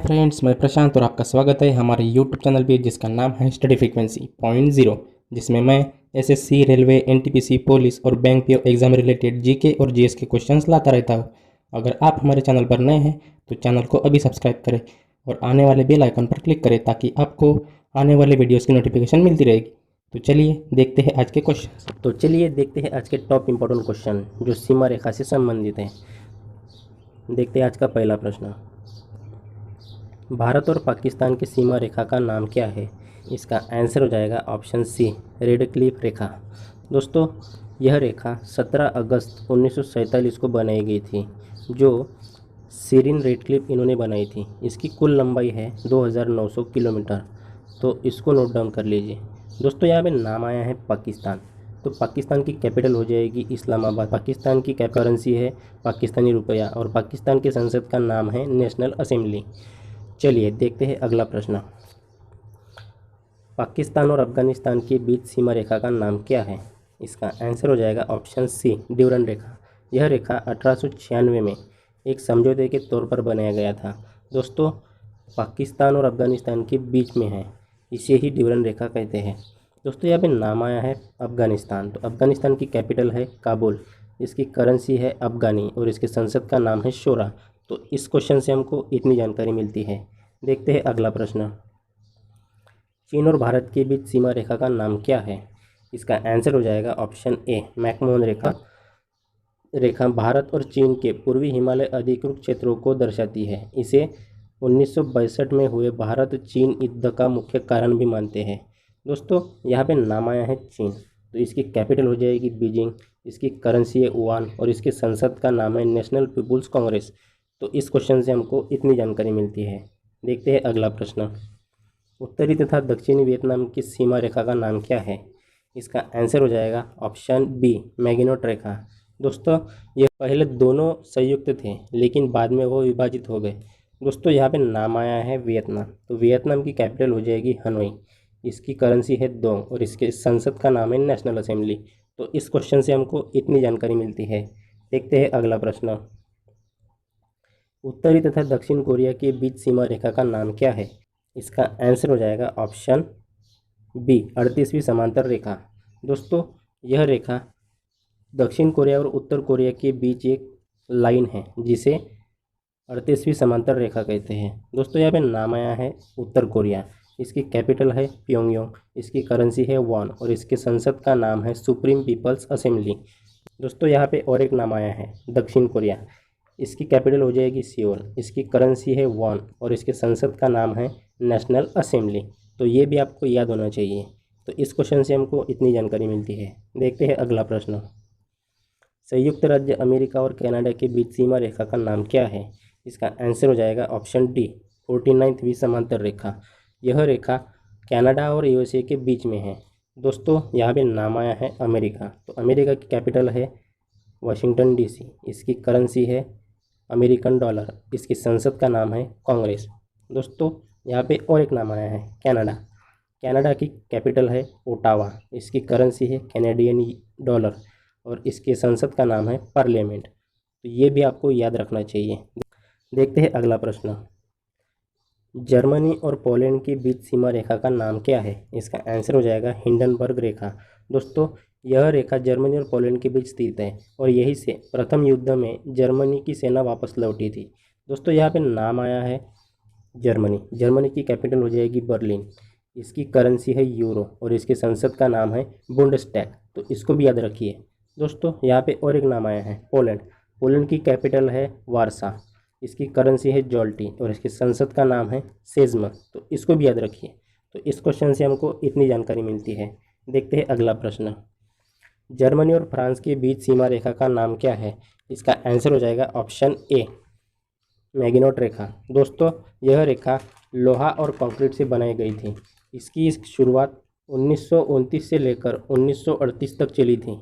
Friends, मैं प्रशांत और आपका स्वागत है हमारे यूट्यूब चैनल पे जिसका नाम है स्टडी फ्रीक्वेंसी पॉइंट ज़ीरो, जिसमें मैं एसएससी, रेलवे, एनटीपीसी, पुलिस और bank PO exam related GK और जीएस के क्वेश्चंस लाता रहता हूँ। अगर आप हमारे चैनल पर नए हैं तो चैनल को अभी सब्सक्राइब करें और आने वाले बेल आइकन पर क्लिक करें ताकि आपको आने वाले वीडियोज़ की नोटिफिकेशन मिलती रहेगी। तो चलिए देखते हैं आज के टॉप इम्पोर्टेंट क्वेश्चन जो सीमा रेखा से संबंधित हैं। देखते हैं आज का पहला प्रश्न। भारत और पाकिस्तान की सीमा रेखा का नाम क्या है? इसका आंसर हो जाएगा ऑप्शन सी, रेड क्लिफ रेखा। दोस्तों, यह रेखा 17 अगस्त 1947 को बनाई गई थी, जो सीरिन रेडक्लिफ इन्होंने बनाई थी। इसकी कुल लंबाई है 2900 किलोमीटर। तो इसको नोट डाउन कर लीजिए। दोस्तों, यहाँ पे नाम आया है पाकिस्तान, तो पाकिस्तान की कैपिटल हो जाएगी इस्लामाबाद। पाकिस्तान की करेंसी है पाकिस्तानी रुपया और पाकिस्तान के संसद का नाम है नेशनल असेंबली। चलिए देखते हैं अगला प्रश्न। पाकिस्तान और अफगानिस्तान के बीच सीमा रेखा का नाम क्या है? इसका आंसर हो जाएगा ऑप्शन सी, ड्यूरन रेखा। यह रेखा 1896 में एक समझौते के तौर पर बनाया गया था। दोस्तों, पाकिस्तान और अफगानिस्तान के बीच में है, इसे ही ड्यूरन रेखा कहते हैं। दोस्तों, यहाँ पे नाम आया है अफगानिस्तान, तो अफगानिस्तान की कैपिटल है काबुल, इसकी करेंसी है अफगानी और इसके संसद का नाम है शोरा। तो इस क्वेश्चन से हमको इतनी जानकारी मिलती है। देखते हैं अगला प्रश्न। चीन और भारत के बीच सीमा रेखा का नाम क्या है? इसका आंसर हो जाएगा ऑप्शन ए, मैकमोहन रेखा। रेखा भारत और चीन के पूर्वी हिमालय अधिकृत क्षेत्रों को दर्शाती है। इसे 1962 में हुए भारत चीन युद्ध का मुख्य कारण भी मानते हैं। दोस्तों, यहाँ पे नाम आया है चीन, तो इसकी कैपिटल हो जाएगी बीजिंग, इसकी करेंसी है युआन और इसके संसद का नाम है नेशनल पीपुल्स कांग्रेस। तो इस क्वेश्चन से हमको इतनी जानकारी मिलती है। देखते हैं अगला प्रश्न। उत्तरी तथा दक्षिणी वियतनाम की सीमा रेखा का नाम क्या है? इसका आंसर हो जाएगा ऑप्शन बी, मैगिनोट रेखा। दोस्तों, ये पहले दोनों संयुक्त थे लेकिन बाद में वो विभाजित हो गए। दोस्तों, यहाँ पे नाम आया है वियतनाम, तो वियतनाम की कैपिटल हो जाएगी हनोई, इसकी करेंसी है दोंग और इसके संसद का नाम है नेशनल असेंबली। तो इस क्वेश्चन से हमको इतनी जानकारी मिलती है। देखते हैं अगला प्रश्न। उत्तरी तथा दक्षिण कोरिया के बीच सीमा रेखा का नाम क्या है? इसका आंसर हो जाएगा ऑप्शन बी, 38वीं समांतर रेखा। दोस्तों, यह रेखा दक्षिण कोरिया और उत्तर कोरिया के बीच एक लाइन है जिसे 38वीं समांतर रेखा कहते हैं। दोस्तों, यहाँ पे नाम आया है उत्तर कोरिया, इसकी कैपिटल है प्योंगयांग, इसकी करेंसी है वॉन और इसके संसद का नाम है सुप्रीम पीपल्स असेंबली। दोस्तों, यहाँ पे और एक नाम आया है दक्षिण कोरिया, इसकी कैपिटल हो जाएगी सियोल, इसकी करेंसी है वॉन और इसके संसद का नाम है नेशनल असेंबली। तो ये भी आपको याद होना चाहिए। तो इस क्वेश्चन से हमको इतनी जानकारी मिलती है। देखते हैं अगला प्रश्न। संयुक्त राज्य अमेरिका और कनाडा के बीच सीमा रेखा का नाम क्या है? इसका आंसर हो जाएगा ऑप्शन डी, 49वीं समांतर रेखा। यह रेखा कनाडा और यूएसए के बीच में है। दोस्तों, यहाँ पे नाम आया है अमेरिका, तो अमेरिका की कैपिटल है वाशिंगटन डीसी, इसकी करेंसी है अमेरिकन डॉलर, इसकी संसद का नाम है कांग्रेस। दोस्तों, यहाँ पे और एक नाम आया है कनाडा। कनाडा की कैपिटल है ओटावा, इसकी करेंसी है कैनेडियन डॉलर और इसके संसद का नाम है पार्लियामेंट। तो ये भी आपको याद रखना चाहिए। देखते हैं अगला प्रश्न। जर्मनी और पोलैंड के बीच सीमा रेखा का नाम क्या है? इसका आंसर हो जाएगा हिंडनबर्ग रेखा। दोस्तों, यह रेखा जर्मनी और पोलैंड के बीच स्थित है और यहीं से प्रथम युद्ध में जर्मनी की सेना वापस लौटी थी। दोस्तों, यहाँ पे नाम आया है जर्मनी। जर्मनी की कैपिटल हो जाएगी बर्लिन, इसकी करेंसी है यूरो और इसके संसद का नाम है बुंडस्टैग। तो इसको भी याद रखिए। दोस्तों, यहाँ पे और एक नाम आया है पोलैंड। पोलैंड की कैपिटल है वारसा, इसकी करेंसी है जॉल्टी और इसके संसद का नाम है सेज्म। तो इसको भी याद रखिए। तो इस क्वेश्चन से हमको इतनी जानकारी मिलती है। देखते हैं अगला प्रश्न। जर्मनी और फ्रांस के बीच सीमा रेखा का नाम क्या है? इसका आंसर हो जाएगा ऑप्शन ए, मैगिनोट रेखा। दोस्तों, यह रेखा लोहा और कंक्रीट से बनाई गई थी। इसकी शुरुआत 1929 से लेकर 1938 तक चली थी।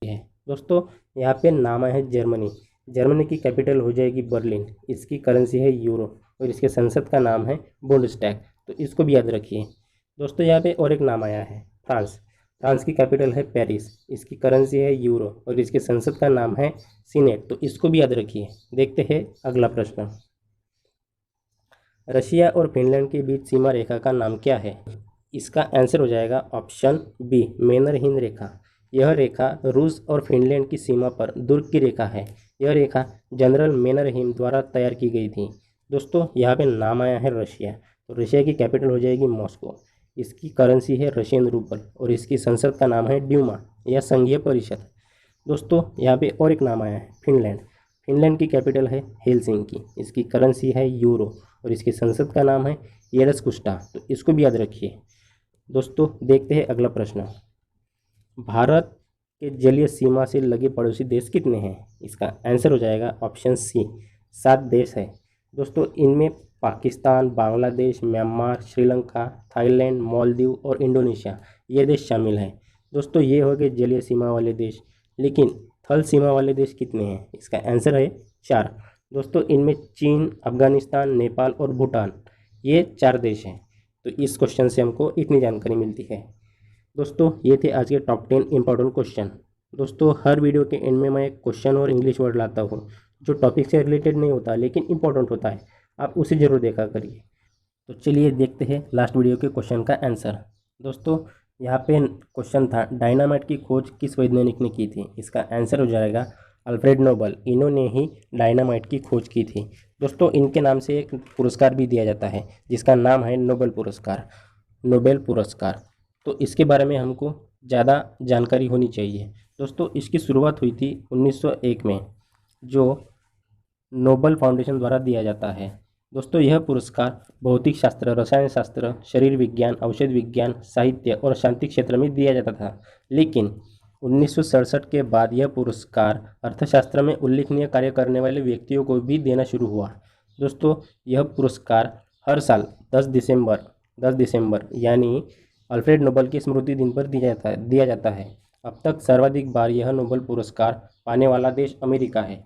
दोस्तों, यहाँ पे नाम है जर्मनी। जर्मनी की कैपिटल हो जाएगी बर्लिन, इसकी करेंसी है यूरो और इसके संसद का नाम है बुंडस्टैग। तो इसको भी याद रखिए। दोस्तों, यहाँ पे और एक नाम आया है फ्रांस। फ्रांस की कैपिटल है पेरिस, इसकी करेंसी है यूरो और इसके संसद का नाम है सीनेट। तो इसको भी याद रखिए। देखते हैं अगला प्रश्न। रशिया और फिनलैंड के बीच सीमा रेखा का नाम क्या है? इसका आंसर हो जाएगा ऑप्शन बी, मैनरहिन रेखा। यह रेखा रूस और फिनलैंड की सीमा पर दुर्ग की रेखा है। यह रेखा जनरल मैनरहिम द्वारा तैयार की गई थी। दोस्तों यहाँ पे नाम आया है रशिया, तो रशिया की कैपिटल हो जाएगी मॉस्को। इसकी करेंसी है रशियन रूबल और इसकी संसद का नाम है ड्यूमा या संघीय परिषद। दोस्तों यहाँ पे और एक नाम आया है फिनलैंड। फिनलैंड की कैपिटल है हेलसिंकी, इसकी करेंसी है यूरो और इसकी संसद का नाम है येरस्कुस्टा, तो इसको भी याद रखिए। दोस्तों देखते हैं अगला प्रश्न। भारत के जलीय सीमा से लगे पड़ोसी देश कितने हैं? इसका आंसर हो जाएगा ऑप्शन सी, 7 देश है। दोस्तों इनमें पाकिस्तान, बांग्लादेश, म्यांमार, श्रीलंका, थाईलैंड, मालदीव और इंडोनेशिया ये देश शामिल हैं। दोस्तों ये हो गए जलीय सीमा वाले देश, लेकिन थल सीमा वाले देश कितने हैं? इसका आंसर है 4। दोस्तों इनमें चीन, अफगानिस्तान, नेपाल और भूटान ये 4 देश हैं। तो इस क्वेश्चन से हमको इतनी जानकारी मिलती है। दोस्तों ये थे आज के टॉप 10 इंपॉर्टेंट क्वेश्चन। दोस्तों हर वीडियो के एंड में मैं एक क्वेश्चन और इंग्लिश वर्ड लाता हूँ जो टॉपिक से रिलेटेड नहीं होता लेकिन इंपॉर्टेंट होता है, आप उसे ज़रूर देखा करिए। तो चलिए देखते हैं लास्ट वीडियो के क्वेश्चन का आंसर। दोस्तों यहाँ पे क्वेश्चन था, डायनामाइट की खोज किस वैज्ञानिक ने की थी? इसका आंसर हो जाएगा अल्फ्रेड नोबल। इन्होंने ही डायनामाइट की खोज की थी। दोस्तों इनके नाम से एक पुरस्कार भी दिया जाता है जिसका नाम है नोबेल पुरस्कार, नोबेल पुरस्कार। तो इसके बारे में हमको ज़्यादा जानकारी होनी चाहिए। दोस्तों इसकी शुरुआत हुई थी 1901 में, जो नोबल फाउंडेशन द्वारा दिया जाता है। दोस्तों यह पुरस्कार भौतिक शास्त्र, रसायन शास्त्र, शरीर विज्ञान, औषध विज्ञान, साहित्य और शांति क्षेत्र में दिया जाता था, लेकिन 1967 के बाद यह पुरस्कार अर्थशास्त्र में उल्लेखनीय कार्य करने वाले व्यक्तियों को भी देना शुरू हुआ। दोस्तों यह पुरस्कार हर साल 10 दिसंबर यानी अल्फ्रेड नोबल के स्मृति दिन पर दिया जाता है। अब तक सर्वाधिक बार यह नोबेल पुरस्कार पाने वाला देश अमेरिका है।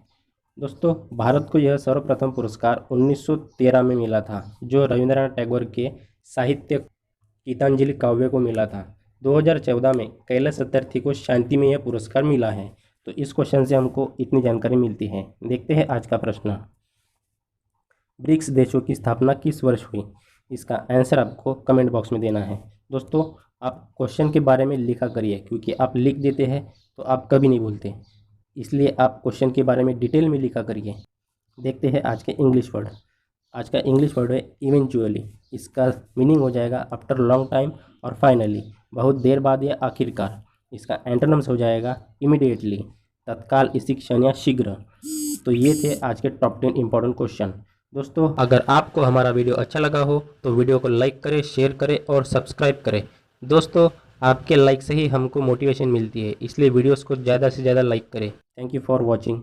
दोस्तों भारत को यह सर्वप्रथम पुरस्कार 1913 में मिला था, जो रविंद्रनाथ टैगोर के साहित्य गीतांजलि काव्य को मिला था। 2014 में कैलाश सत्यार्थी को शांति में यह पुरस्कार मिला है। तो इस क्वेश्चन से हमको इतनी जानकारी मिलती है। देखते हैं आज का प्रश्न। ब्रिक्स देशों की स्थापना किस वर्ष हुई? इसका आंसर आपको कमेंट बॉक्स में देना है। दोस्तों आप क्वेश्चन के बारे में लिखा करिए, क्योंकि आप लिख देते हैं तो आप कभी नहीं भूलते, इसलिए आप क्वेश्चन के बारे में डिटेल में लिखा करिए। देखते हैं आज के इंग्लिश वर्ड। आज का इंग्लिश वर्ड है इवेंचुअली। इसका मीनिंग हो जाएगा आफ्टर लॉन्ग टाइम और फाइनली, बहुत देर बाद या आखिरकार। इसका एंटोनिम्स हो जाएगा इमीडिएटली, तत्काल, इसी क्षण या शीघ्र। तो ये थे आज के टॉप 10 इंपॉर्टेंट क्वेश्चन। दोस्तों अगर आपको हमारा वीडियो अच्छा लगा हो तो वीडियो को लाइक करें, शेयर करें और सब्सक्राइब करें। दोस्तों आपके लाइक से ही हमको मोटिवेशन मिलती है, इसलिए वीडियोस को ज़्यादा से ज़्यादा लाइक करें। Thank you for watching.